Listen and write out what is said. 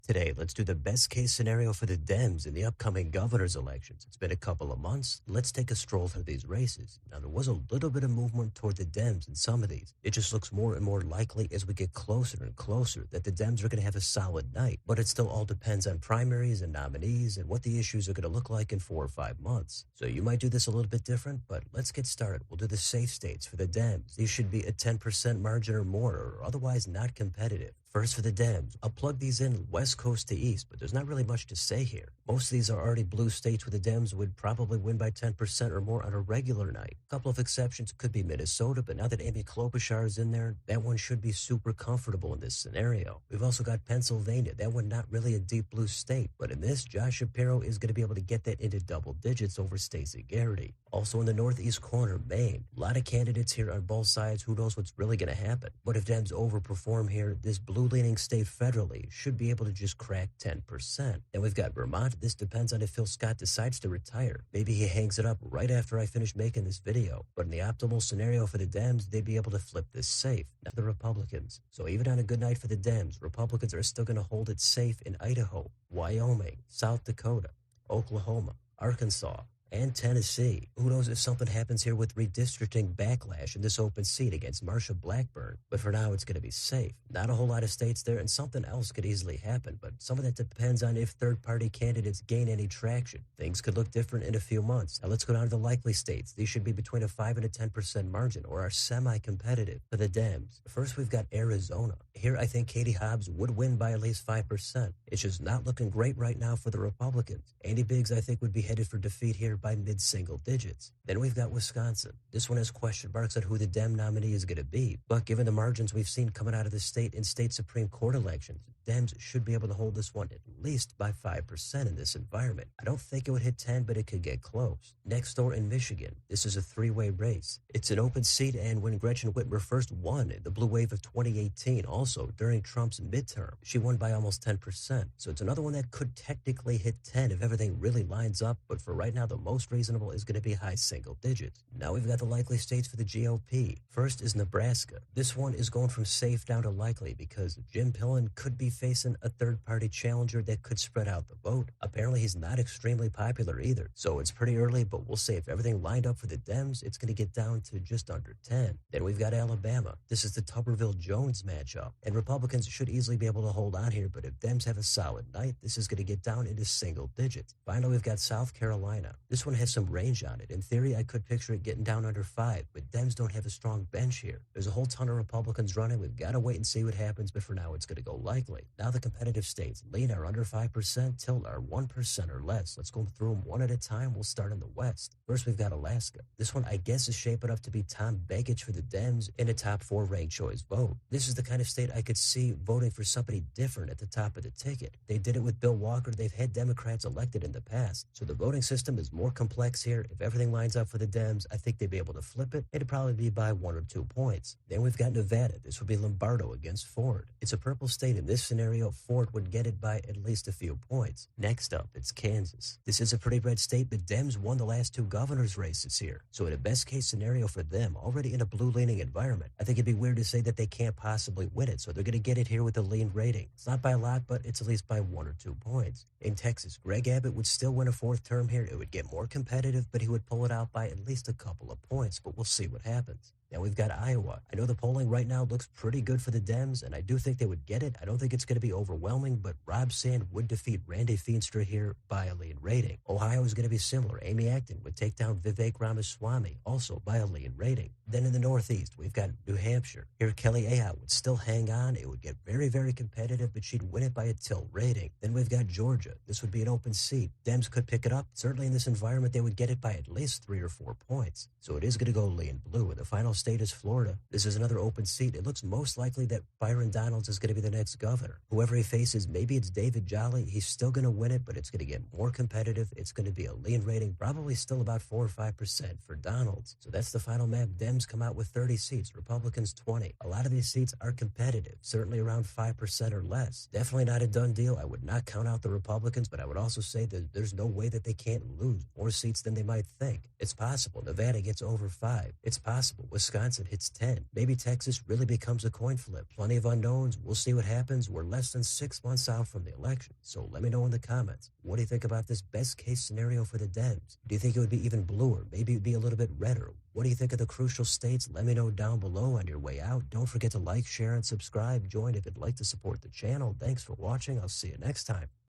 Today, let's do the best case scenario for the Dems in the upcoming governor's elections. It's been a couple of months. Let's take a stroll through these races. Now, there was a little bit of movement toward the Dems in some of these. It just looks more and more likely as we get closer and closer that the Dems are going to have a solid night. But it still all depends on primaries and nominees and what the issues are going to look like in 4 or 5 months. So you might do this a little bit different, but let's get started. We'll do the safe states for the Dems. These should be a 10% margin or more, or otherwise not competitive. First for the Dems, I'll plug these in west coast to east, but there's not really much to say here. Most of these are already blue states where the Dems would probably win by 10% or more on a regular night. A couple of exceptions could be Minnesota, but now that Amy Klobuchar is in there, that one should be super comfortable in this scenario. We've also got Pennsylvania, that one not really a deep blue state, but in this, Josh Shapiro is going to be able to get that into double digits over Stacey Garrity. Also in the northeast corner, Maine. A lot of candidates here on both sides. Who knows what's really going to happen? But if Dems overperform here, this blue-leaning state federally should be able to just crack 10%. Then we've got Vermont. This depends on if Phil Scott decides to retire. Maybe he hangs it up right after I finish making this video. But in the optimal scenario for the Dems, they'd be able to flip this safe, not the Republicans. So even on a good night for the Dems, Republicans are still going to hold it safe in Idaho, Wyoming, South Dakota, Oklahoma, Arkansas, and Tennessee. Who knows if something happens here with redistricting backlash in this open seat against Marsha Blackburn. But for now, it's going to be safe. Not a whole lot of states there, and something else could easily happen. But some of that depends on if third-party candidates gain any traction. Things could look different in a few months. Now let's go down to the likely states. These should be between a 5 and a 10% margin, or are semi-competitive for the Dems. First, we've got Arizona. Here, I think Katie Hobbs would win by at least 5%. It's just not looking great right now for the Republicans. Andy Biggs, I think, would be headed for defeat here by mid-single digits. Then we've got Wisconsin. This one has question marks on who the Dem nominee is going to be. But given the margins we've seen coming out of the state in state Supreme Court elections, Dems should be able to hold this one at least by 5% in this environment. I don't think it would hit 10, but it could get close. Next door in Michigan, this is a three-way race. It's an open seat, and when Gretchen Whitmer first won the blue wave of 2018, also during Trump's midterm, she won by almost 10%. So it's another one that could technically hit 10 if everything really lines up, but for right now, the most reasonable is going to be high single digits. Now we've got the likely states for the GOP. First is Nebraska. This one is going from safe down to likely because Jim Pillen could be facing a third-party challenger that could spread out the vote. Apparently, he's not extremely popular either, so it's pretty early, but we'll say if everything lined up for the Dems, it's going to get down to just under 10. Then we've got Alabama. This is the Tuberville-Jones matchup, and Republicans should easily be able to hold on here, but if Dems have a solid night, this is going to get down into single digits. Finally, we've got South Carolina. This one has some range on it. In theory, I could picture it getting down under 5, but Dems don't have a strong bench here. There's a whole ton of Republicans running. We've got to wait and see what happens, but for now, it's going to go likely. Now the competitive states. Lean are under 5%, Tilt are 1% or less. Let's go through them one at a time. We'll start in the West. First, we've got Alaska. This one, I guess, is shaping up to be Tom Begich for the Dems in a top 4 ranked choice vote. This is the kind of state I could see voting for somebody different at the top of the ticket. They did it with Bill Walker. They've had Democrats elected in the past. So the voting system is more complex here. If everything lines up for the Dems, I think they'd be able to flip it. It'd probably be by 1 or 2 points. Then we've got Nevada. This would be Lombardo against Ford. It's a purple state. In this scenario, Ford would get it by at least a few points. Next up, it's Kansas. This is a pretty red state, but Dems won the last 2 governor's races here. So in a best case scenario for them, already in a blue-leaning environment, I think it'd be weird to say that they can't possibly win it. So they're going to get it here with a lean rating. It's not by a lot, but it's at least by 1 or 2 points. In Texas, Greg Abbott would still win a 4th term here. It would get more competitive, but he would pull it out by at least a couple of points, but we'll see what happens. Now we've got Iowa. I know the polling right now looks pretty good for the Dems, and I do think they would get it. I don't think it's going to be overwhelming, but Rob Sand would defeat Randy Feenstra here by a lean rating. Ohio is going to be similar. Amy Acton would take down Vivek Ramaswamy, also by a lean rating. Then in the Northeast, we've got New Hampshire. Here, Kelly Ayotte would still hang on. It would get very, very competitive, but she'd win it by a tilt rating. Then we've got Georgia. This would be an open seat. Dems could pick it up. Certainly in this environment, they would get it by at least 3 or 4 points. So it is going to go lean blue. And the final state is Florida. This is another open seat. It looks most likely that Byron Donalds is going to be the next governor. Whoever he faces, maybe it's David Jolly. He's still going to win it, but it's going to get more competitive. It's going to be a lean rating, probably still about 4 or 5% for Donalds. So that's the final map. Dems come out with 30 seats, Republicans 20. A lot of these seats are competitive, certainly around 5% or less. Definitely not a done deal. I would not count out the Republicans, but I would also say that there's no way that they can't lose more seats than they might think. It's possible Nevada gets over 5. It's possible Wisconsin Wisconsin hits 10. Maybe Texas really becomes a coin flip. Plenty of unknowns. We'll see what happens. We're less than 6 months out from the election. So let me know in the comments. What do you think about this best case scenario for the Dems? Do you think it would be even bluer? Maybe it would be a little bit redder? What do you think of the crucial states? Let me know down below on your way out. Don't forget to like, share, and subscribe. Join if you'd like to support the channel. Thanks for watching. I'll see you next time.